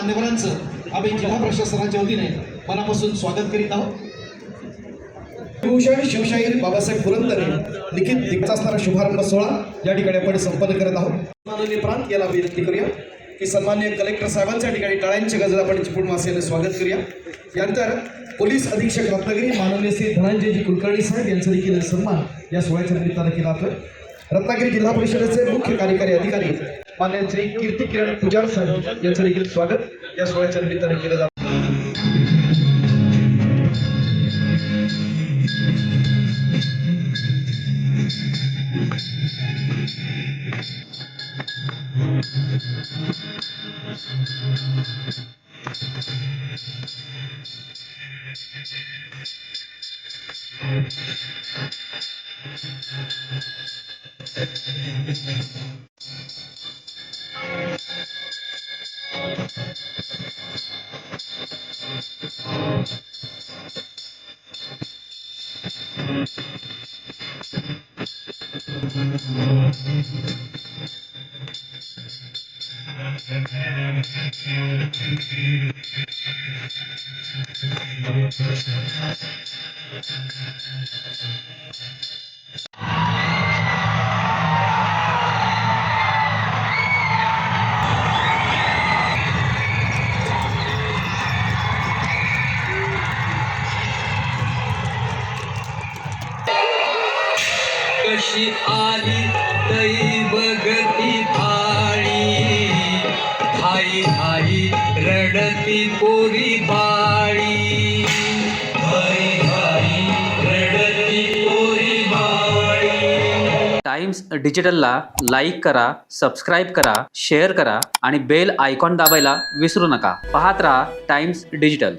मान्यवरांचं आम्ही जिल्हा प्रशासनाच्या वतीने मनापासून स्वागत करीत आहोत। भूषण शिवशाहीर बाबासाहेब पुरंदरे लिखित दिग्गज असणारा शुभारंभ सोहळा या ठिकाणी आपण संपन्न करत आहोत। माननीय प्रांत याला विनंती करूया की सन्माननीय कलेक्टर साहेबांच्या ठिकाणी टाळ्यांच्या गजर आपण चिपळूण वासियांनी स्वागत करूया। यानंतर पोलीस अधीक्षक रत्नागिरी माननीय श्री धनंजयजी कुलकर्णी साहेब यांचा देखील सन्मान या सोहळ्याच्या निमित्ताने केला जातोय। रत्नागिरी जिल्हा परिषदेचे मुख्य कार्यकारी अधिकारी माननीय श्री कीर्ती किरण पुजार साहेब यांचं देखील स्वागत या सोहळ्याच्या निमित्ताने केलं जातं। कशी आली दैवगती थाळी धाई धाई रडती पोरी बाळी धाई धाई रडती पोरी बाळी। टाइम्स डिजिटलला लाईक करा, सबस्क्राईब करा, शेअर करा आणि बेल आयकॉन दाबायला विसरू नका। पाहत रहा टाइम्स डिजिटल।